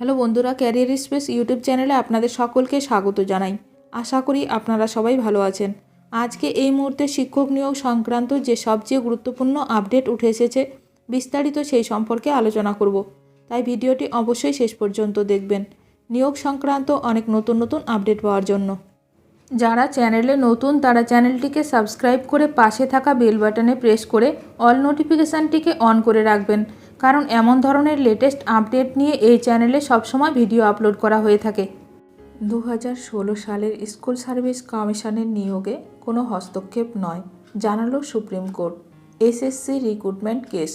Hello বন্ধুরা, career space YouTube চ্যানেলে আপনাদের সকলকে স্বাগত জানাই। আশা করি আপনারা সবাই ভালো আছেন। আজকে এই মুহূর্তে শিক্ষক নিয়োগ সংক্রান্ত যে সবচেয়ে গুরুত্বপূর্ণ আপডেট উঠে এসেছে, বিস্তারিত সেই সম্পর্কে আলোচনা করব। তাই ভিডিওটি অবশ্যই শেষ পর্যন্ত দেখবেন নিয়োগ সংক্রান্ত অনেক নতুন নতুন আপডেট পাওয়ার জন্য। যারা চ্যানেলে নতুন তারা চ্যানেলটিকে সাবস্ক্রাইব করে পাশে থাকা বেল বাটনে প্রেস করে অল নোটিফিকেশানটিকে অন করে রাখবেন, কারণ এমন ধরনের লেটেস্ট আপডেট নিয়ে এই চ্যানেলে সবসময় ভিডিও আপলোড করা হয়ে থাকে। 2016 সালের স্কুল সার্ভিস কমিশনের নিয়োগে কোনো হস্তক্ষেপ নয়, জানালো supreme court. SSC recruitment case,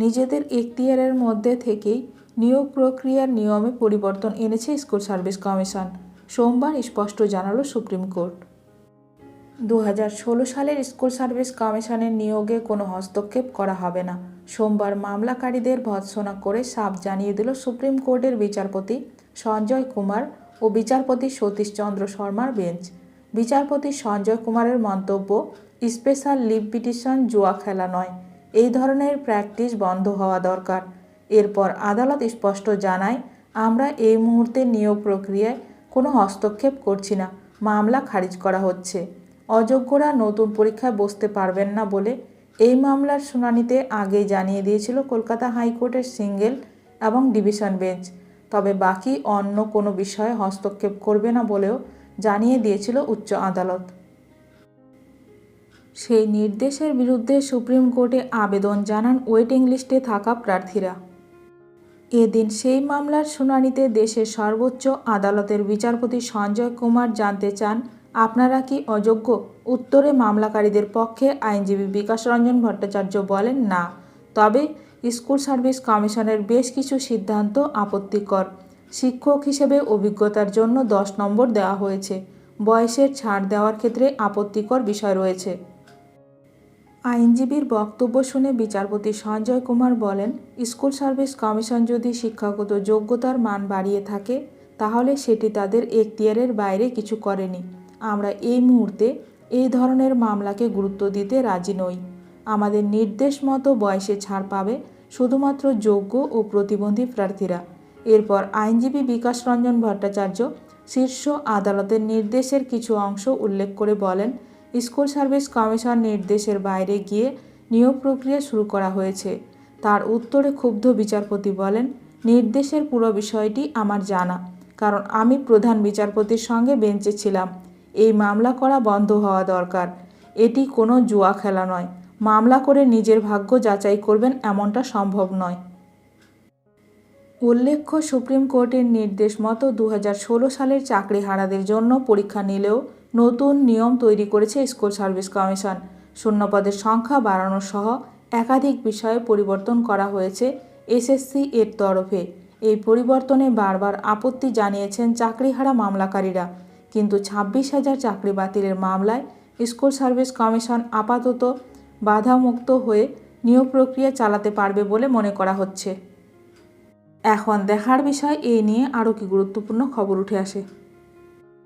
নিজেদের এখতিয়ারের মধ্যে থেকেই নিয়োগ প্রক্রিয়ার নিয়মে পরিবর্তন এনেছে স্কুল সার্ভিস কমিশন, সোমবার স্পষ্ট জানালো সুপ্রিম কোর্ট। 2016 সালের স্কুল সার্ভিস কমিশনের নিয়োগে কোনো হস্তক্ষেপ করা হবে না, সোমবার মামলাকারীদের ভর্ৎসনা করে সাফ জানিয়ে দিল সুপ্রিম কোর্টের বিচারপতি সঞ্জয় কুমার ও বিচারপতি সতীশ চন্দ্র শর্মার বেঞ্চ। বিচারপতি সঞ্জয় কুমারের মন্তব্য, স্পেশাল লিভ পিটিশন জুয়া খেলা নয়, এই ধরনের প্র্যাকটিস বন্ধ হওয়া দরকার। এরপর আদালত স্পষ্ট জানায়, আমরা এই মুহূর্তে নিয়োগ প্রক্রিয়ায় কোনো হস্তক্ষেপ করছি না, মামলা খারিজ করা হচ্ছে। অযোগ্যরা নতুন পরীক্ষায় বসতে পারবেন না বলে এই মামলার শুনানিতে আগেই জানিয়ে দিয়েছিল কলকাতা হাইকোর্টের সিঙ্গেল এবং ডিভিশন বেঞ্চ। তবে বাকি অন্য কোনো বিষয়ে হস্তক্ষেপ করবে না বলেও জানিয়ে দিয়েছিল উচ্চ আদালত। সেই নির্দেশের বিরুদ্ধে সুপ্রিম কোর্টে আবেদন জানান ওয়েটিং লিস্টে থাকা প্রার্থীরা। এদিন সেই মামলার শুনানিতে দেশের সর্বোচ্চ আদালতের বিচারপতি সঞ্জয় কুমার জানতে চান, আপনারা কি অযোগ্য? উত্তরে মামলাকারীদের পক্ষে আইনজীবী বিকাশ রঞ্জন ভট্টাচার্য বলেন, না, তবে স্কুল সার্ভিস কমিশনের বেশ কিছু সিদ্ধান্ত আপত্তিকর। শিক্ষক হিসেবে অভিজ্ঞতার জন্য 10 নম্বর দেওয়া হয়েছে, বয়সের ছাড় দেওয়ার ক্ষেত্রে আপত্তিকর বিষয় রয়েছে। আইনজীবীর বক্তব্য শুনে বিচারপতি সঞ্জয় কুমার বলেন, স্কুল সার্ভিস কমিশন যদি শিক্ষাগত যোগ্যতার মান বাড়িয়ে থাকে তাহলে সেটি তাদের এখতিয়ারের বাইরে কিছু করেনি। আমরা এই মুহূর্তে এই ধরনের মামলাকে গুরুত্ব দিতে রাজি নই। আমাদের নির্দেশ মতো বয়সে ছাড় পাবে শুধুমাত্র যোগ্য ও প্রতিবন্ধী প্রার্থীরা। এরপর আইনজীবী বিকাশ রঞ্জন ভট্টাচার্য শীর্ষ আদালতের নির্দেশের কিছু অংশ উল্লেখ করে বলেন, স্কুল সার্ভিস কমিশন নির্দেশের বাইরে গিয়ে নিয়োগ প্রক্রিয়া শুরু করা হয়েছে। তার উত্তরে ক্ষুব্ধ বিচারপতি বলেন, নির্দেশের পুরো বিষয়টি আমার জানা, কারণ আমি প্রধান বিচারপতির সঙ্গে বেঞ্চে ছিলাম। এই মামলা করা বন্ধ হওয়া দরকার। এটি কোনো জুয়া খেলা নয়। মামলা করে নিজের ভাগ্য যাচাই করবেন এমনটা সম্ভব নয়। উল্লেখ্য, সুপ্রিম কোর্টের নির্দেশ মতো 2016 সালের চাকরিহারাদের জন্য পরীক্ষা নিলেও নতুন নিয়ম তৈরি করেছে স্কুল সার্ভিস কমিশন। শূন্যপদের সংখ্যা বাড়ানো সহ একাধিক বিষয়ে পরিবর্তন করা হয়েছে এসএসসি এর তরফে। এই পরিবর্তনে বারবার আপত্তি জানিয়েছেন চাকরিহারা মামলাকারীরা, কিন্তু 26,000 চাকরি বাতিলের মামলায় স্কুল সার্ভিস কমিশন আপাতত বাধামুক্ত হয়ে নিয়োগ প্রক্রিয়া চালাতে পারবে বলে মনে করা হচ্ছে। এখন দেখার বিষয় এই নিয়ে আরও কি গুরুত্বপূর্ণ খবর উঠে আসে।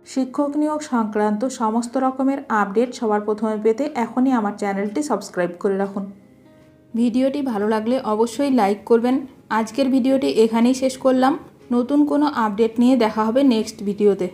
শিক্ষক নিয়োগ সংক্রান্ত সমস্ত রকমের আপডেট সবার প্রথমে পেতে এখনই আমার চ্যানেলটি সাবস্ক্রাইব করে রাখুন। ভিডিওটি ভালো লাগলে অবশ্যই লাইক করবেন। আজকের ভিডিওটি এখানেই শেষ করলাম। নতুন কোনো আপডেট নিয়ে দেখা হবে নেক্সট ভিডিওতে।